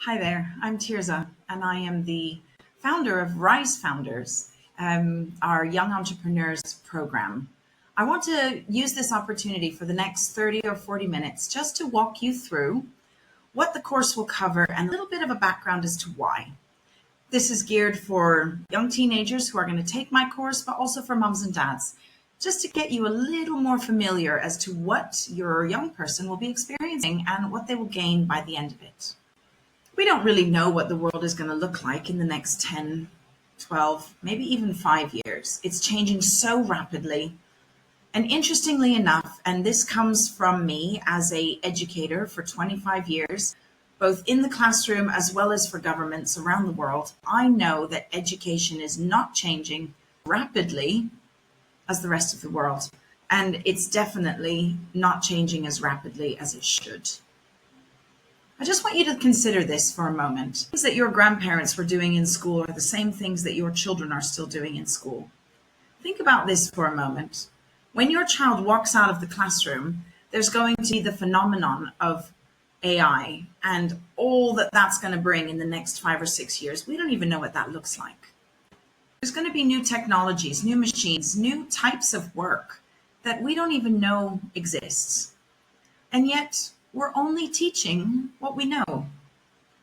Hi there, I'm Tirzah, and I am the founder of Rise Founders, our Young Entrepreneurs program. I want to use this opportunity for the next 30 or 40 minutes just to walk you through what the course will cover and a little bit of a background as to why. This is geared for young teenagers who are going to take my course, but also for moms and dads, just to get you a little more familiar as to what your young person will be experiencing and what they will gain by the end of it. We don't really know what the world is going to look like in the next 10, 12, maybe even 5 years. It's changing so rapidly. And interestingly enough, and this comes from me as a educator for 25 years, both in the classroom as well as for governments around the world, I know that education is not changing rapidly as the rest of the world. And it's definitely not changing as rapidly as it should. I just want you to consider this for a moment. Things that your grandparents were doing in school are the same things that your children are still doing in school. Think about this for a moment. When your child walks out of the classroom, there's going to be the phenomenon of AI and all that that's going to bring in the next 5 or 6 years. We don't even know what that looks like. There's going to be new technologies, new machines, new types of work that we don't even know exists. And yet, we're only teaching what we know.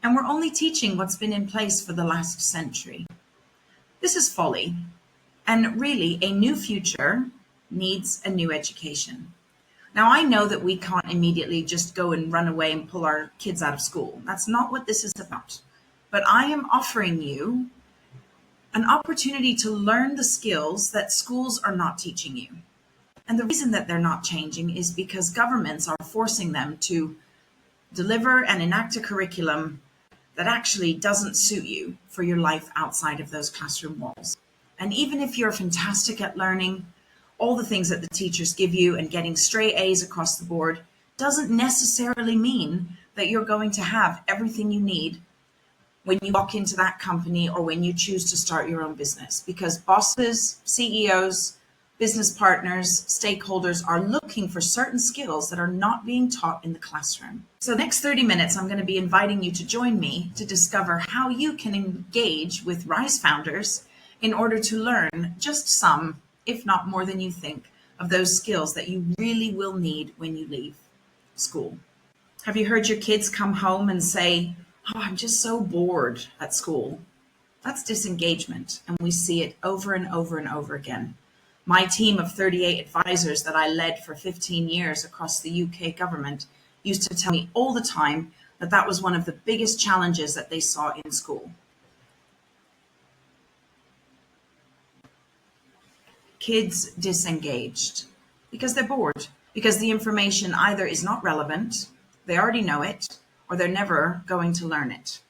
And we're only teaching what's been in place for the last century. This is folly. And really, a new future needs a new education. Now, I know that we can't immediately just go and run away and pull our kids out of school. That's not what this is about. But I am offering you an opportunity to learn the skills that schools are not teaching you. And the reason that they're not changing is because governments are forcing them to deliver and enact a curriculum that actually doesn't suit you for your life outside of those classroom walls. And even if you're fantastic at learning all the things that the teachers give you and getting straight A's across the board, doesn't necessarily mean that you're going to have everything you need when you walk into that company or when you choose to start your own business. Because bosses, CEOs, business partners, stakeholders are looking for certain skills that are not being taught in the classroom. So next 30 minutes, I'm going to be inviting you to join me to discover how you can engage with Rise Founders in order to learn just some, if not more than you think, of those skills that you really will need when you leave school. Have you heard your kids come home and say, "Oh, I'm just so bored at school"? That's disengagement, and we see it over and over and over again. My team of 38 advisors that I led for 15 years across the UK government used to tell me all the time that that was one of the biggest challenges that they saw in school. Kids disengaged because they're bored, because the information either is not relevant, they already know it, or they're never going to learn it.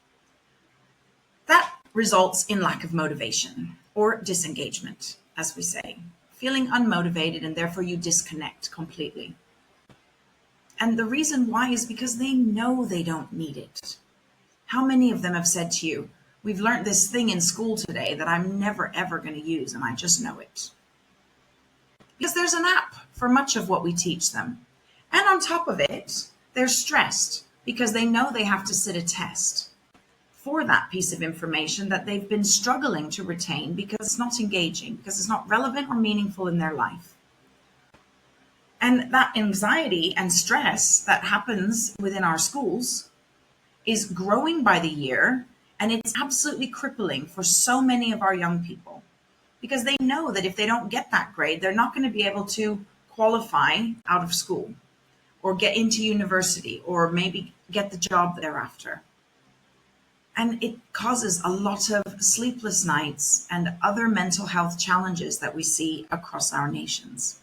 That results in lack of motivation or disengagement, as we say. Feeling unmotivated, and therefore you disconnect completely. And the reason why is because they know they don't need it. How many of them have said to you, "We've learned this thing in school today that I'm never ever going to use, and I just know it"? Because there's an app for much of what we teach them. And on top of it, they're stressed because they know they have to sit a test for that piece of information that they've been struggling to retain because it's not engaging, because it's not relevant or meaningful in their life. And that anxiety and stress that happens within our schools is growing by the year, and it's absolutely crippling for so many of our young people because they know that if they don't get that grade, they're not going to be able to qualify out of school or get into university or maybe get the job that they're after. And it causes a lot of sleepless nights and other mental health challenges that we see across our nations.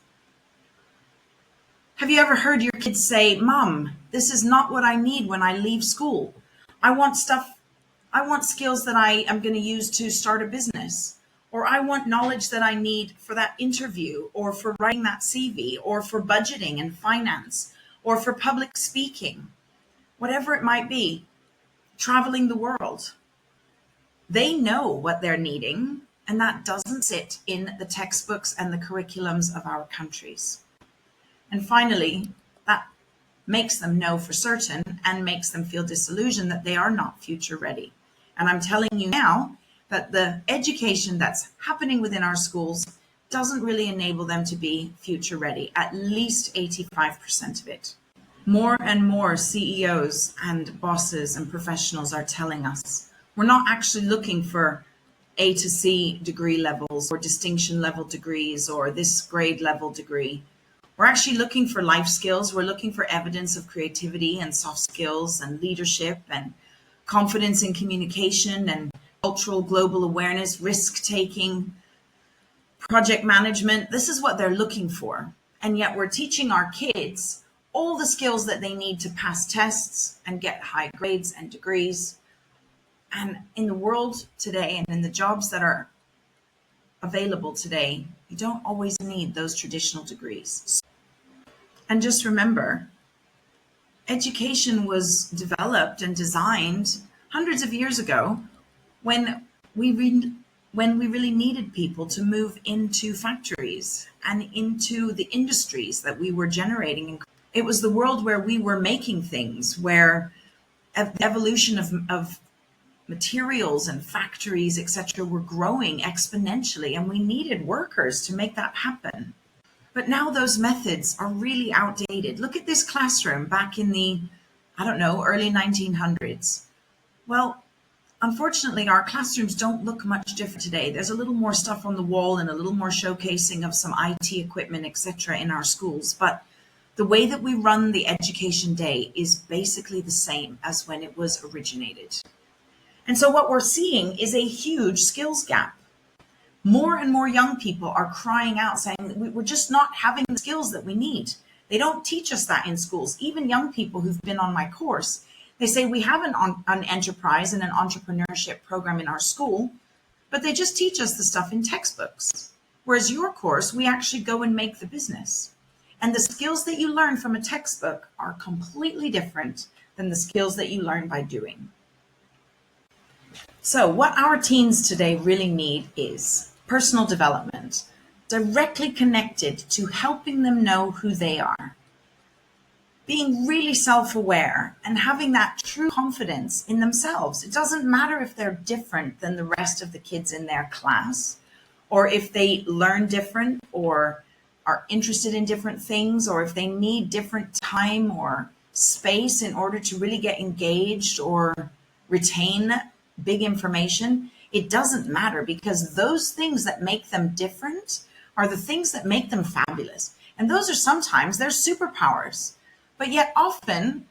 Have you ever heard your kids say, "Mom, this is not what I need when I leave school. I want skills that I am going to use to start a business, or I want knowledge that I need for that interview, or for writing that CV, or for budgeting and finance, or for public speaking," whatever it might be. Traveling the world. They know what they're needing, and that doesn't sit in the textbooks and the curriculums of our countries. And finally, that makes them know for certain and makes them feel disillusioned that they are not future ready. And I'm telling you now that the education that's happening within our schools doesn't really enable them to be future ready, at least 85% of it. More and more CEOs and bosses and professionals are telling us we're not actually looking for A to C degree levels or distinction level degrees or this grade level degree. We're actually looking for life skills. We're looking for evidence of creativity and soft skills and leadership and confidence in communication and cultural global awareness, risk taking, project management. This is what they're looking for. And yet we're teaching our kids all the skills that they need to pass tests and get high grades and degrees. And in the world today and in the jobs that are available today, you don't always need those traditional degrees. And just remember, education was developed and designed hundreds of years ago when we really needed people to move into factories and into the industries that we were generating. It was the world where we were making things, where the evolution of materials and factories, etc., were growing exponentially, and we needed workers to make that happen. But now those methods are really outdated. Look at this classroom back in the, early 1900s. Well, unfortunately, our classrooms don't look much different today. There's a little more stuff on the wall and a little more showcasing of some IT equipment, etc., in our schools. But the way that we run the education day is basically the same as when it was originated. And so what we're seeing is a huge skills gap. More and more young people are crying out saying that we're just not having the skills that we need. They don't teach us that in schools. Even young people who've been on my course, they say we have an enterprise and an entrepreneurship program in our school, but they just teach us the stuff in textbooks. Whereas your course, we actually go and make the business. And the skills that you learn from a textbook are completely different than the skills that you learn by doing. So what our teens today really need is personal development, directly connected to helping them know who they are. Being really self-aware and having that true confidence in themselves. It doesn't matter if they're different than the rest of the kids in their class, or if they learn different or are interested in different things, or if they need different time or space in order to really get engaged or retain big information. It doesn't matter, because those things that make them different are the things that make them fabulous. And those are sometimes their superpowers. But yet often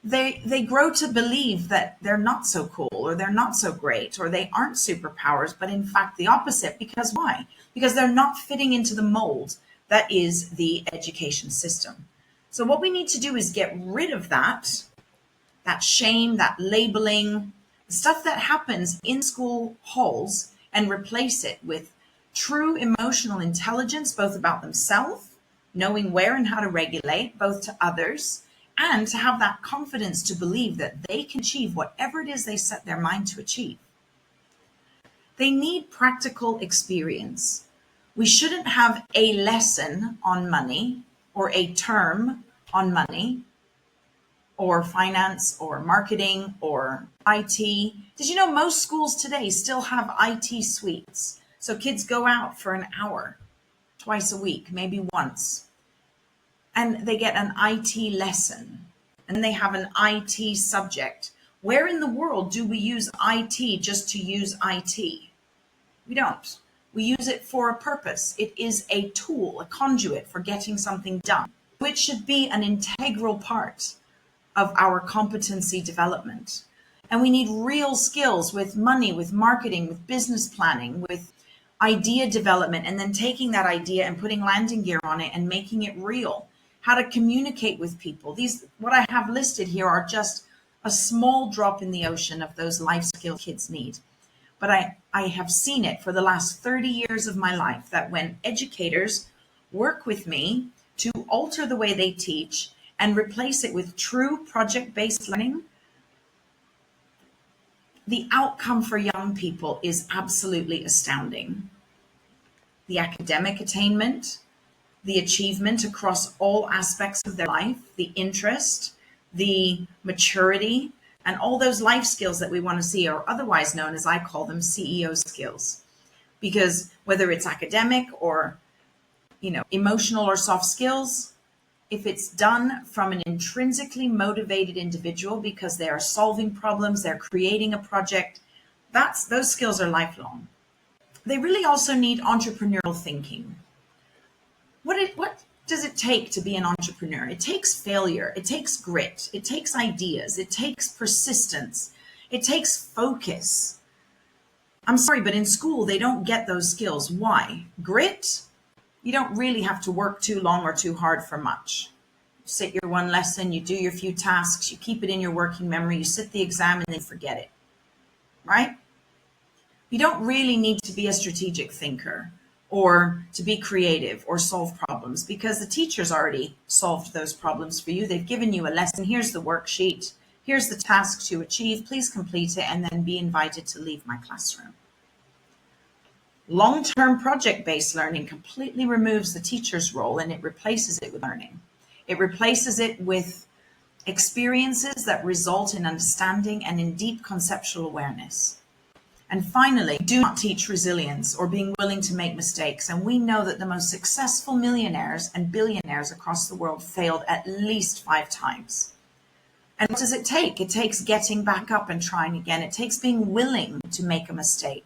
they grow to believe that they're not so cool, or they're not so great, or they aren't superpowers, but in fact the opposite. Because why? Because they're not fitting into the mold that is the education system. So what we need to do is get rid of that shame, that labeling, the stuff that happens in school halls, and replace it with true emotional intelligence, both about themselves, knowing where and how to regulate, both to others, and to have that confidence to believe that they can achieve whatever it is they set their mind to achieve. They need practical experience. We shouldn't have a lesson on money or a term on money or finance or marketing or IT. Did you know most schools today still have IT suites? So kids go out for an hour twice a week, maybe once, and they get an IT lesson, and they have an IT subject. Where in the world do we use IT just to use IT? We don't. We use it for a purpose. It is a tool, a conduit for getting something done, which should be an integral part of our competency development. And we need real skills with money, with marketing, with business planning, with idea development, and then taking that idea and putting landing gear on it and making it real. How to communicate with people. These, what I have listed here, are just a small drop in the ocean of those life skills kids need. But I have seen it for the last 30 years of my life, that when educators work with me to alter the way they teach and replace it with true project-based learning, the outcome for young people is absolutely astounding. The academic attainment, the achievement across all aspects of their life, the interest, the maturity, and all those life skills that we want to see are otherwise known as, I call them, CEO skills. Because whether it's academic or, emotional or soft skills, if it's done from an intrinsically motivated individual because they are solving problems, they're creating a project, those skills are lifelong. They really also need entrepreneurial thinking. What does it take to be an entrepreneur? It takes failure. It takes grit. It takes ideas. It takes persistence. It takes focus. I'm sorry, but in school, they don't get those skills. Why? Grit? You don't really have to work too long or too hard for much. You sit your one lesson, you do your few tasks, you keep it in your working memory, you sit the exam and then forget it, right? You don't really need to be a strategic thinker or to be creative or solve problems because the teacher's already solved those problems for you. They've given you a lesson. Here's the worksheet. Here's the task to achieve. Please complete it and then be invited to leave my classroom. Long-term project-based learning completely removes the teacher's role and it replaces it with learning. It replaces it with experiences that result in understanding and in deep conceptual awareness. And finally, do not teach resilience or being willing to make mistakes. And we know that the most successful millionaires and billionaires across the world failed at least 5 times. And what does it take? It takes getting back up and trying again. It takes being willing to make a mistake.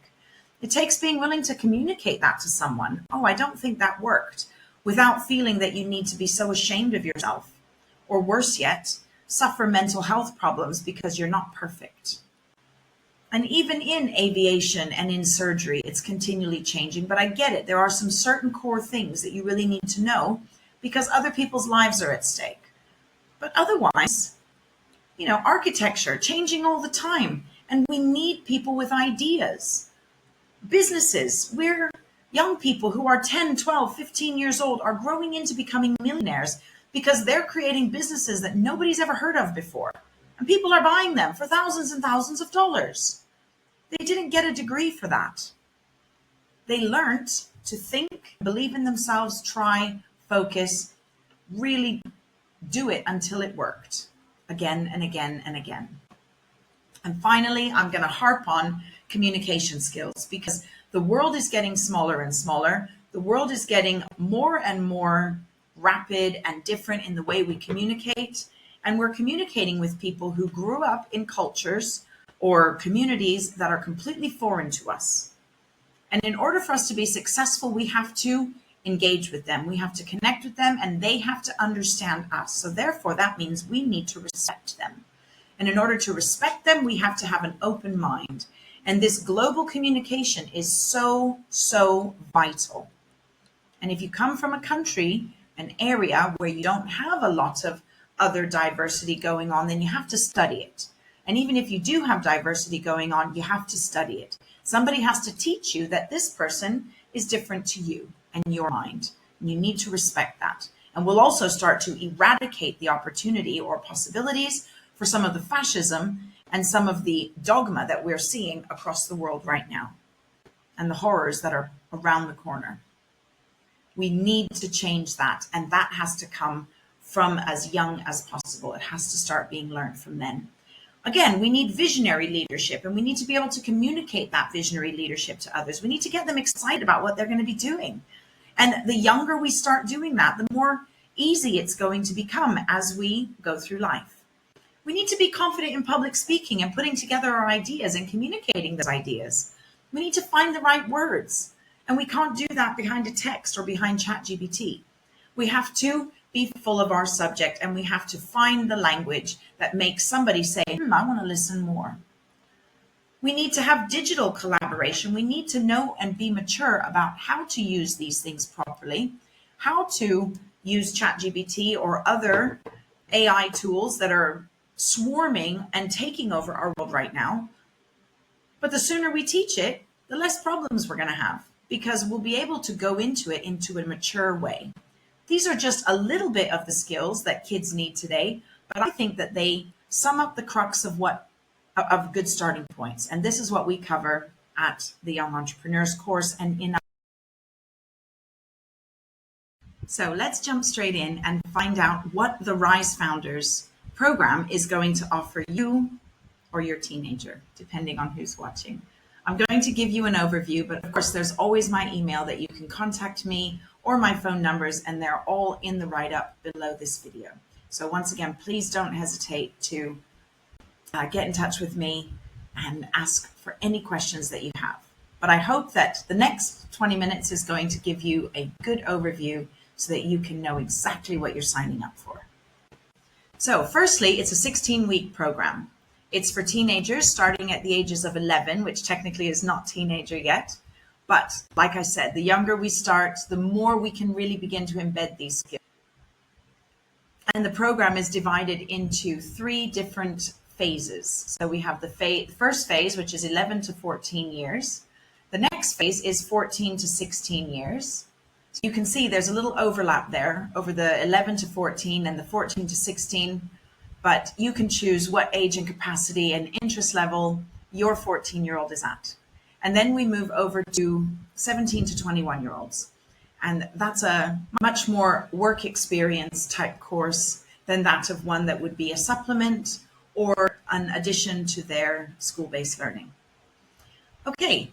It takes being willing to communicate that to someone. Oh, I don't think that worked, without feeling that you need to be so ashamed of yourself. Or worse yet, suffer mental health problems because you're not perfect. And even in aviation and in surgery, it's continually changing. But I get it. There are some certain core things that you really need to know because other people's lives are at stake. But otherwise, architecture changing all the time. And we need people with ideas. Businesses, we're young people who are 10, 12, 15 years old are growing into becoming millionaires because they're creating businesses that nobody's ever heard of before. And people are buying them for thousands and thousands of dollars. They didn't get a degree for that. They learned to think, believe in themselves, try, focus, really do it until it worked again and again and again. And finally, I'm going to harp on communication skills because the world is getting smaller and smaller. The world is getting more and more rapid and different in the way we communicate. And we're communicating with people who grew up in cultures or communities that are completely foreign to us. And in order for us to be successful, we have to engage with them. We have to connect with them and they have to understand us. So therefore, that means we need to respect them. And in order to respect them, we have to have an open mind. And this global communication is so, so vital. And if you come from a country, an area where you don't have a lot of other diversity going on, then you have to study it. And even if you do have diversity going on, you have to study it. Somebody has to teach you that this person is different to you and your mind. And you need to respect that. And we'll also start to eradicate the opportunity or possibilities for some of the fascism and some of the dogma that we're seeing across the world right now and the horrors that are around the corner. We need to change that. And that has to come from as young as possible. It has to start being learned from then. Again, we need visionary leadership and we need to be able to communicate that visionary leadership to others. We need to get them excited about what they're going to be doing. And the younger we start doing that, the more easy it's going to become as we go through life. We need to be confident in public speaking and putting together our ideas and communicating those ideas. We need to find the right words. And we can't do that behind a text or behind ChatGPT. We have to be full of our subject and we have to find the language that makes somebody say, I want to listen more. We need to have digital collaboration. We need to know and be mature about how to use these things properly, how to use ChatGPT or other AI tools that are swarming and taking over our world right now. But the sooner we teach it, the less problems we're going to have because we'll be able to go into it into a mature way. These are just a little bit of the skills that kids need today, but I think that they sum up the crux of good starting points. And this is what we cover at the Young Entrepreneurs course and in So let's jump straight in and find out what the Rise Founders program is going to offer you or your teenager, depending on who's watching. I'm going to give you an overview, but of course, there's always my email that you can contact me or my phone numbers, and they're all in the write-up below this video. So once again, please don't hesitate to get in touch with me and ask for any questions that you have. But I hope that the next 20 minutes is going to give you a good overview so that you can know exactly what you're signing up for. So firstly, it's a 16-week program. It's for teenagers starting at the ages of 11, which technically is not teenager yet. But like I said, the younger we start, the more we can really begin to embed these skills. And the program is divided into 3 different phases. So we have the first phase, which is 11 to 14 years. The next phase is 14 to 16 years. So you can see there's a little overlap there over the 11 to 14 and the 14 to 16, but you can choose what age and capacity and interest level your 14-year-old is at. And then we move over to 17 to 21-year-olds. And that's a much more work experience type course than that of one that would be a supplement or an addition to their school-based learning. Okay,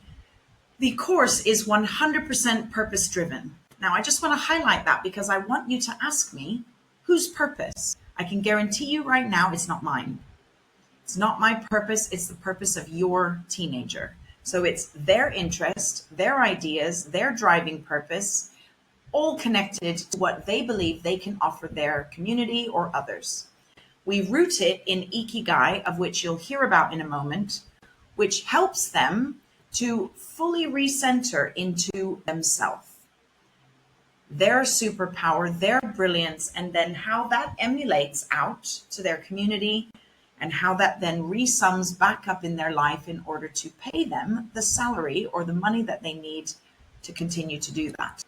the course is 100% purpose-driven. Now, I just want to highlight that because I want you to ask me, whose purpose? I can guarantee you right now, it's not mine. It's not my purpose, it's the purpose of your teenager. So it's their interest, their ideas, their driving purpose, all connected to what they believe they can offer their community or others. We root it in Ikigai, of which you'll hear about in a moment, which helps them to fully recenter into themselves, their superpower, their brilliance, and then how that emulates out to their community and how that then resums back up in their life in order to pay them the salary or the money that they need to continue to do that.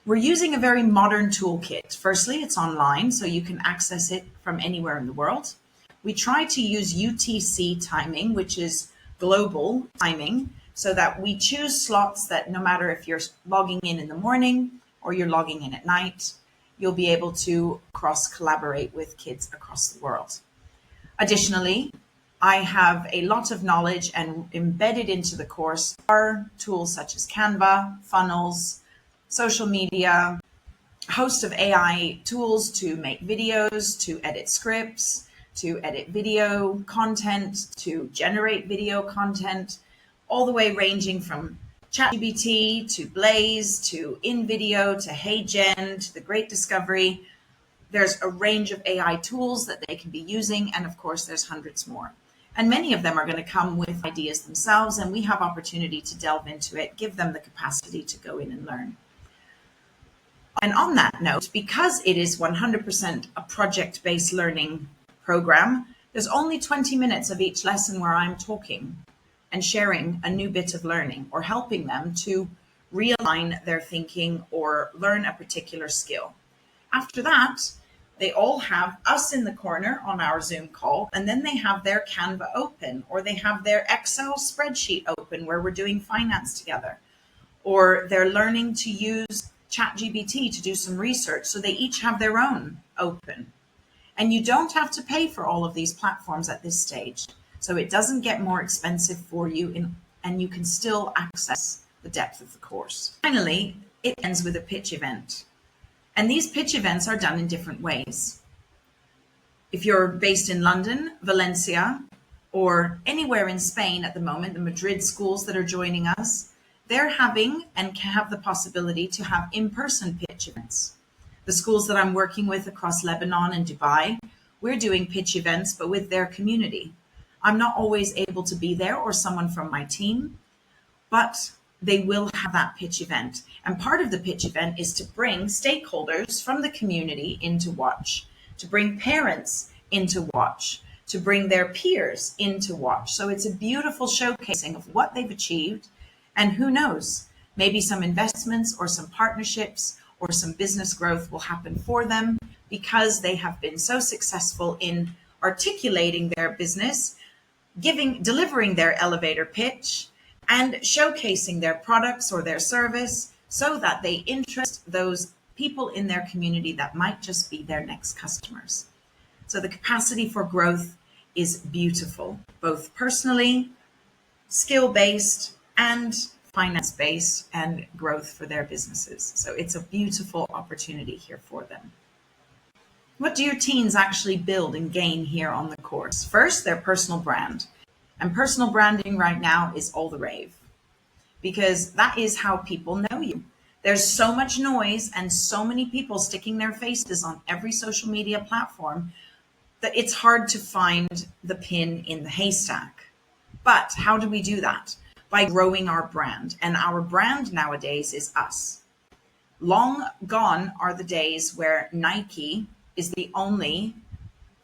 We're using a very modern toolkit. Firstly, it's online, so you can access it from anywhere in the world. We try to use UTC timing, which is global timing, so that we choose slots that no matter if you're logging in the morning or you're logging in at night, you'll be able to cross-collaborate with kids across the world. Additionally, I have a lot of knowledge and embedded into the course are tools such as Canva, funnels, social media, a host of AI tools to make videos, to edit scripts, to edit video content, to generate video content, all the way ranging from ChatGPT to Blaze to InVideo to HeyGen to the Great Discovery. There's a range of AI tools that they can be using, and of course there's hundreds more. And many of them are going to come with ideas themselves, and we have opportunity to delve into it, give them the capacity to go in and learn. And on that note, because it is 100% a project-based learning program, there's only 20 minutes of each lesson where I'm talking and sharing a new bit of learning or helping them to realign their thinking or learn a particular skill. After that, they all have us in the corner on our Zoom call, and then they have their Canva open, or they have their Excel spreadsheet open where we're doing finance together, or they're learning to use ChatGPT to do some research. So they each have their own open. And you don't have to pay for all of these platforms at this stage. So it doesn't get more expensive for you, and you can still access the depth of the course. Finally, it ends with a pitch event. And these pitch events are done in different ways. If you're based in London, Valencia, or anywhere in Spain at the moment, the Madrid schools that are joining us, they're having and can have the possibility to have in-person pitch events. The schools that I'm working with across Lebanon and Dubai, we're doing pitch events, but with their community. I'm not always able to be there or someone from my team, but they will have that pitch event. And part of the pitch event is to bring stakeholders from the community into watch, to bring parents into watch, to bring their peers into watch. So it's a beautiful showcasing of what they've achieved. And who knows, maybe some investments or some partnerships or some business growth will happen for them because they have been so successful in articulating their business, delivering their elevator pitch, and showcasing their products or their service so that they interest those people in their community that might just be their next customers. So the capacity for growth is beautiful, both personally, skill-based, and finance-based, and growth for their businesses. So it's a beautiful opportunity here for them. What do your teens actually build and gain here on the course? First, their personal brand. And personal branding right now is all the rave, because that is how people know you. There's so much noise and so many people sticking their faces on every social media platform that it's hard to find the pin in the haystack. But how do we do that? By growing our brand. And our brand nowadays is us. Long gone are the days where Nike is the only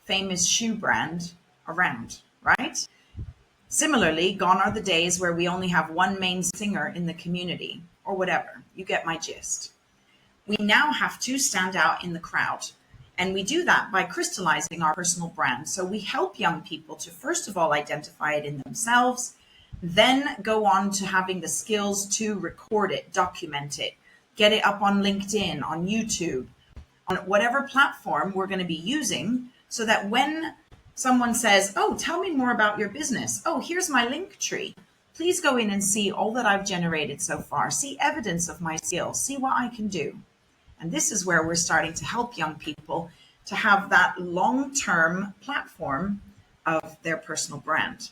famous shoe brand around, right? Similarly, gone are the days where we only have one main singer in the community, or whatever. You get my gist. We now have to stand out in the crowd. And we do that by crystallizing our personal brand. So we help young people to, first of all, identify it in themselves, then go on to having the skills to record it, document it, get it up on LinkedIn, on YouTube, on whatever platform we're going to be using, so that when someone says, oh, tell me more about your business. Oh, here's my link tree. Please go in and see all that I've generated so far. See evidence of my skills. See what I can do. And this is where we're starting to help young people to have that long-term platform of their personal brand.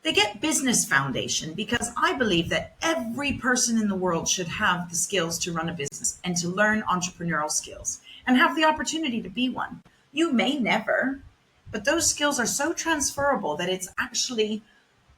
They get business foundation because I believe that every person in the world should have the skills to run a business and to learn entrepreneurial skills and have the opportunity to be one. You may never, but those skills are so transferable that it's actually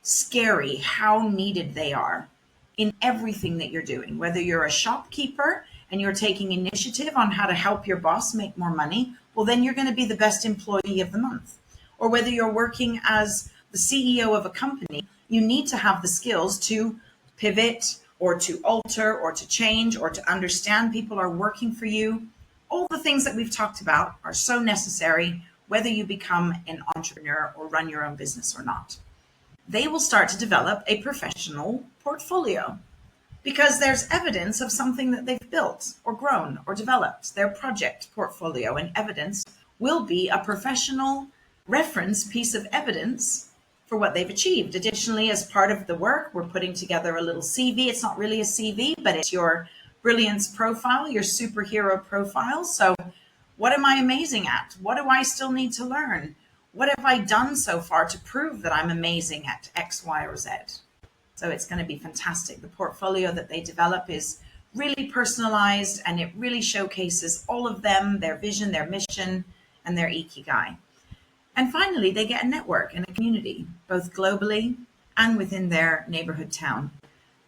scary how needed they are in everything that you're doing. Whether you're a shopkeeper and you're taking initiative on how to help your boss make more money, well, then you're going to be the best employee of the month. Or whether you're working as the CEO of a company, you need to have the skills to pivot or to alter or to change or to understand people are working for you. All the things that we've talked about are so necessary, whether you become an entrepreneur or run your own business or not. They will start to develop a professional portfolio because there's evidence of something that they've built or grown or developed. Their project portfolio and evidence will be a professional reference piece of evidence for what they've achieved. Additionally, as part of the work, we're putting together a little CV. It's not really a CV, but it's your brilliance profile, your superhero profile. So what am I amazing at? What do I still need to learn? What have I done so far to prove that I'm amazing at X, Y, or Z? So it's going to be fantastic. The portfolio that they develop is really personalized and it really showcases all of them, their vision, their mission, and their Ikigai. And finally, they get a network and a community, both globally and within their neighborhood town.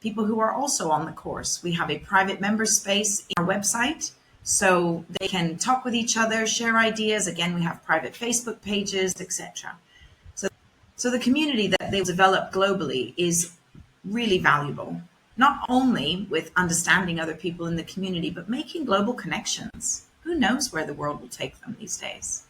People who are also on the course. We have a private member space in our website, so they can talk with each other, share ideas. Again, we have private Facebook pages, etc. So the community that they develop globally is really valuable, not only with understanding other people in the community, but making global connections. Who knows where the world will take them these days?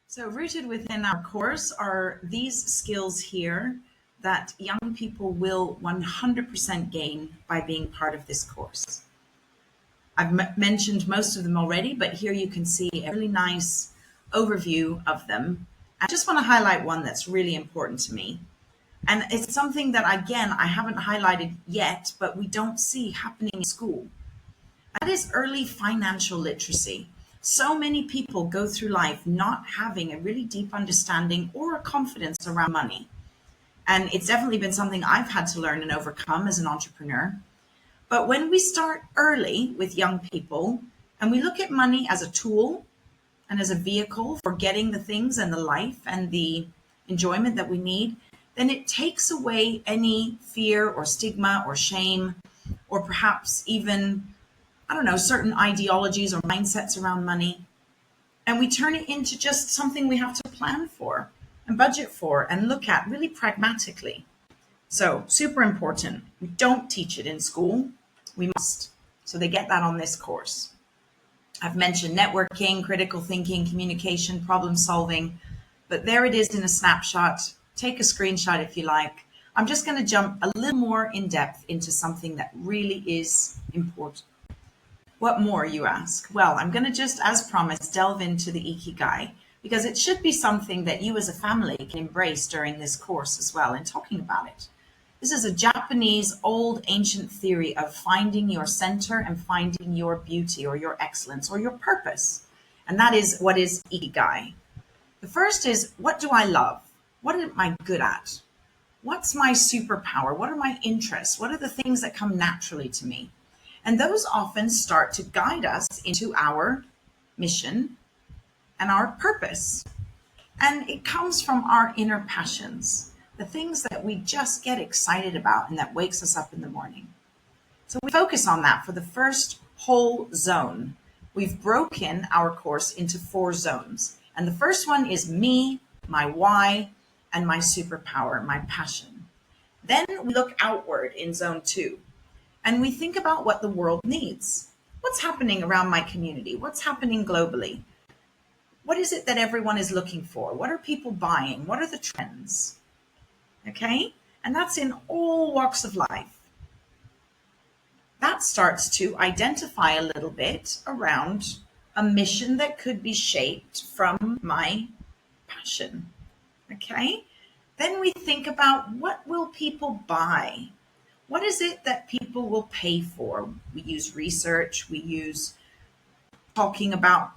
So rooted within our course are these skills here that young people will 100% gain by being part of this course. I've mentioned most of them already, but here you can see a really nice overview of them. I just want to highlight one that's really important to me. And it's something that, again, I haven't highlighted yet, but we don't see happening in school. That is early financial literacy. So many people go through life not having a really deep understanding or a confidence around money. And it's definitely been something I've had to learn and overcome as an entrepreneur. But when we start early with young people and we look at money as a tool and as a vehicle for getting the things and the life and the enjoyment that we need, then it takes away any fear or stigma or shame, or perhaps even, certain ideologies or mindsets around money. And we turn it into just something we have to plan for and budget for and look at really pragmatically. So super important. We don't teach it in school. We must. So they get that on this course. I've mentioned networking, critical thinking, communication, problem solving, but there it is in a snapshot. Take a screenshot if you like. I'm just going to jump a little more in depth into something that really is important. What more, you ask? Well, I'm going to just, as promised, delve into the Ikigai, because it should be something that you as a family can embrace during this course as well in talking about it. This is a Japanese old ancient theory of finding your center and finding your beauty or your excellence or your purpose. And that is what is Ikigai. The first is, what do I love? What am I good at? What's my superpower? What are my interests? What are the things that come naturally to me? And those often start to guide us into our mission and our purpose. And it comes from our inner passions, the things that we just get excited about and that wakes us up in the morning. So we focus on that for the first whole zone. We've broken our course into 4 zones. And the first one is me, my why, and my superpower, my passion. Then we look outward in zone 2, and we think about what the world needs. What's happening around my community? What's happening globally? What is it that everyone is looking for? What are people buying? What are the trends? Okay? And that's in all walks of life. That starts to identify a little bit around a mission that could be shaped from my passion. Okay? Then we think about, what will people buy? What is it that people will pay for? We use research, we use talking about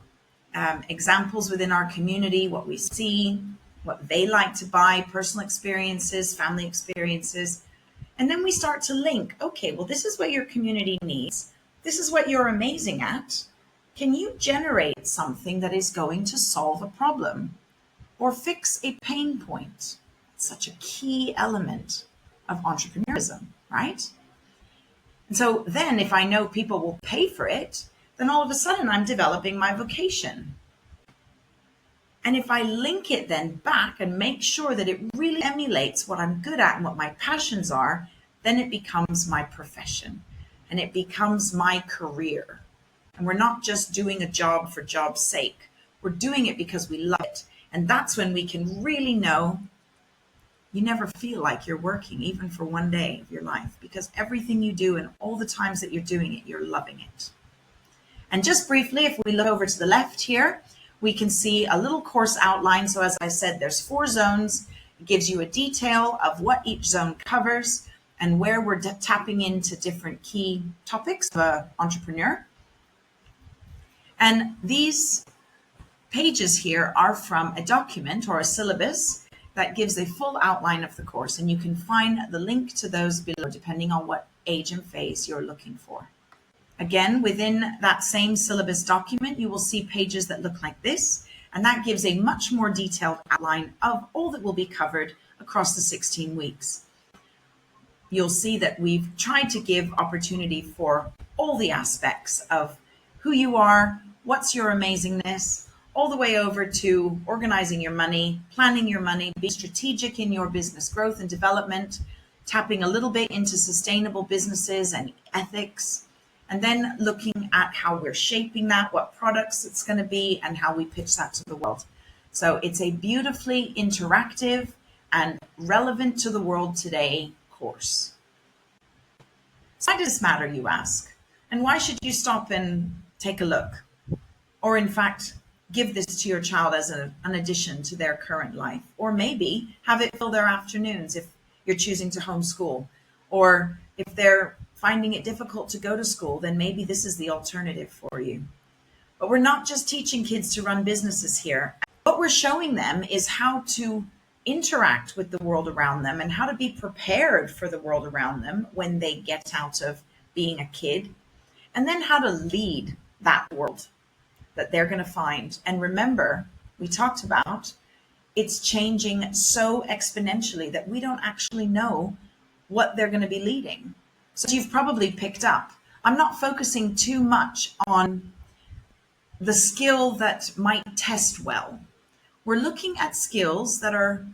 examples within our community, what we see, what they like to buy, personal experiences, family experiences. And then we start to link, okay, well, this is what your community needs. This is what you're amazing at. Can you generate something that is going to solve a problem or fix a pain point? It's such a key element of entrepreneurism, right? And so then if I know people will pay for it, then all of a sudden I'm developing my vocation. And if I link it then back and make sure that it really emulates what I'm good at and what my passions are, then it becomes my profession and it becomes my career. And we're not just doing a job for job's sake. We're doing it because we love it. And that's when we can really know you never feel like you're working, even for one day of your life, because everything you do and all the times that you're doing it, you're loving it. And just briefly, if we look over to the left here, we can see a little course outline. So as I said, there's 4 zones. It gives you a detail of what each zone covers and where we're tapping into different key topics of an entrepreneur. And these pages here are from a document or a syllabus that gives a full outline of the course. And you can find the link to those below, depending on what age and phase you're looking for. Again, within that same syllabus document, you will see pages that look like this, and that gives a much more detailed outline of all that will be covered across the 16 weeks. You'll see that we've tried to give opportunity for all the aspects of who you are, what's your amazingness, all the way over to organizing your money, planning your money, being strategic in your business growth and development, tapping a little bit into sustainable businesses and ethics, and then looking at how we're shaping that, what products it's going to be, and how we pitch that to the world. So it's a beautifully interactive and relevant to the world today course. So why does this matter, you ask? And why should you stop and take a look? Or in fact, give this to your child as an addition to their current life. Or maybe have it fill their afternoons if you're choosing to homeschool. Or if they're finding it difficult to go to school, then maybe this is the alternative for you. But we're not just teaching kids to run businesses here. What we're showing them is how to interact with the world around them and how to be prepared for the world around them when they get out of being a kid, and then how to lead that world that they're going to find. And remember, we talked about it's changing so exponentially that we don't actually know what they're going to be leading. So you've probably picked up, I'm not focusing too much on the skill that might test well. We're looking at skills that are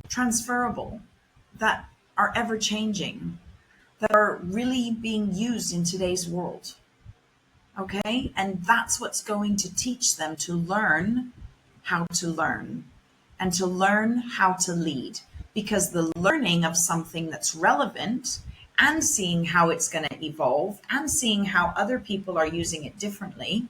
transferable, that are ever changing, that are really being used in today's world. Okay? And that's what's going to teach them to learn how to learn and to learn how to lead. because the learning of something that's relevant and seeing how it's going to evolve and seeing how other people are using it differently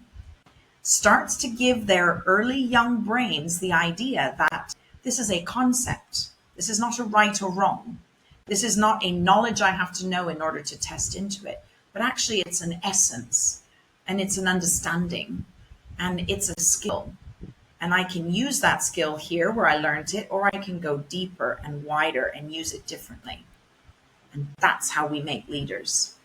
starts to give their early young brains the idea that this is a concept. This is not a right or wrong. This is not a knowledge I have to know in order to test into it, but actually it's an essence and it's an understanding and it's a skill. And I can use that skill here where I learned it, or I can go deeper and wider and use it differently. And that's how we make leaders.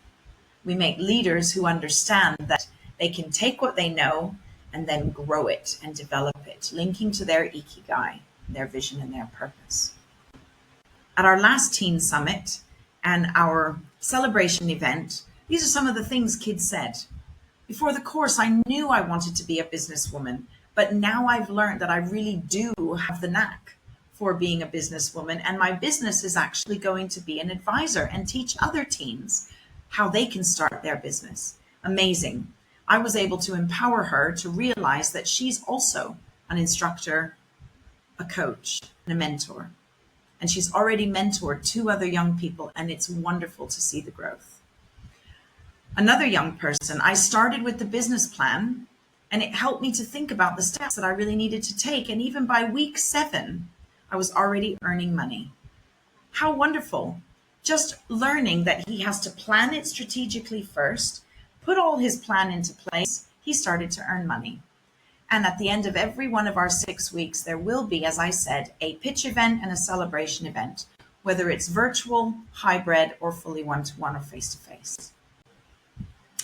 We make leaders who understand that they can take what they know and then grow it and develop it, linking to their Ikigai, their vision and their purpose. At our last teen summit and our celebration event, these are some of the things kids said. Before the course, I knew I wanted to be a businesswoman, but now I've learned that I really do have the knack for being a businesswoman, and my business is actually going to be an advisor and teach other teens how they can start their business. Amazing. I was able to empower her to realize that she's also an instructor, a coach, and a mentor. And she's already mentored 2 other young people, and it's wonderful to see the growth. Another young person, I started with the business plan, and it helped me to think about the steps that I really needed to take. And even by week 7, I was already earning money. How wonderful. Just learning that he has to plan it strategically first, put all his plan into place, he started to earn money. And at the end of every one of our 6 weeks, there will be, as I said, a pitch event and a celebration event, whether it's virtual, hybrid, or fully one-to-one or face-to-face.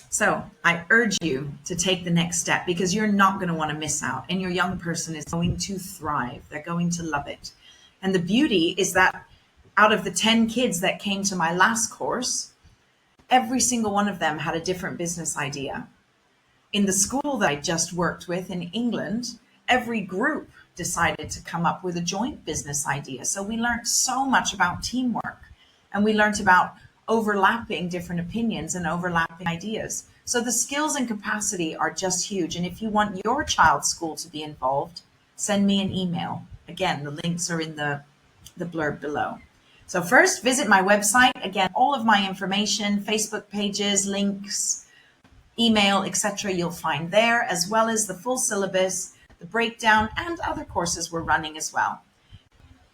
So I urge you to take the next step, because you're not going to want to miss out, and your young person is going to thrive. They're going to love it. And the beauty is that out of the 10 kids that came to my last course, every single one of them had a different business idea. In the school that I just worked with in England, every group decided to come up with a joint business idea. So we learned so much about teamwork, and we learned about overlapping different opinions and overlapping ideas. So the skills and capacity are just huge. And if you want your child's school to be involved, send me an email. Again, the links are in the blurb below. So first, visit my website. Again, all of my information, Facebook pages, links, email, etc. you'll find there, as well as the full syllabus, the breakdown, and other courses we're running as well.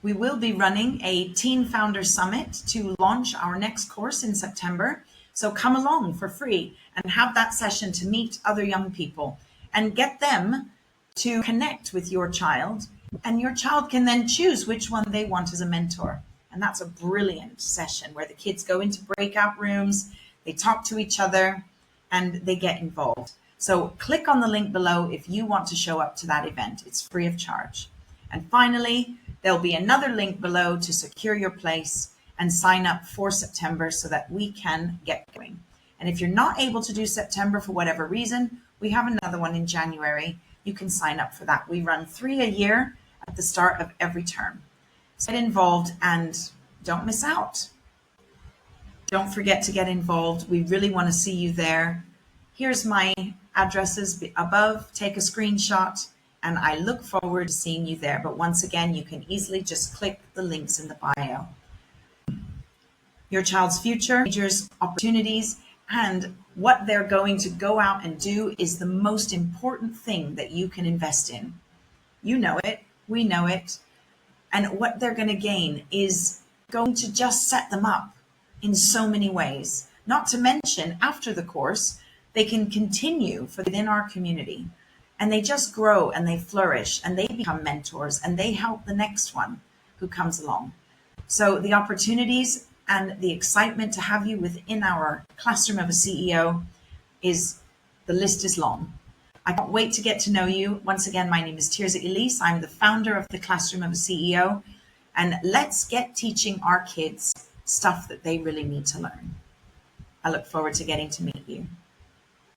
We will be running a Teen Founder Summit to launch our next course in September. So come along for free and have that session to meet other young people and get them to connect with your child, and your child can then choose which one they want as a mentor. And that's a brilliant session where the kids go into breakout rooms, they talk to each other, and they get involved. So click on the link below if you want to show up to that event. It's free of charge. And finally, there'll be another link below to secure your place and sign up for September so that we can get going. And if you're not able to do September for whatever reason, we have another one in January. You can sign up for that. We run 3 a year at the start of every term. So get involved and don't miss out. Don't forget to get involved. We really want to see you there. Here's my addresses above. Take a screenshot, and I look forward to seeing you there. But once again, you can easily just click the links in the bio. Your child's future, majors, opportunities, and what they're going to go out and do is the most important thing that you can invest in. You know it. We know it. And what they're going to gain is going to just set them up in so many ways. Not to mention, after the course, they can continue within our community, and they just grow and they flourish and they become mentors and they help the next one who comes along. So the opportunities and the excitement to have you within our Classroom of a CEO the list is long. I can't wait to get to know you. Once again, my name is Tirzah Elese. I'm the founder of the Classroom of a CEO, and let's get teaching our kids stuff that they really need to learn. I look forward to getting to meet you.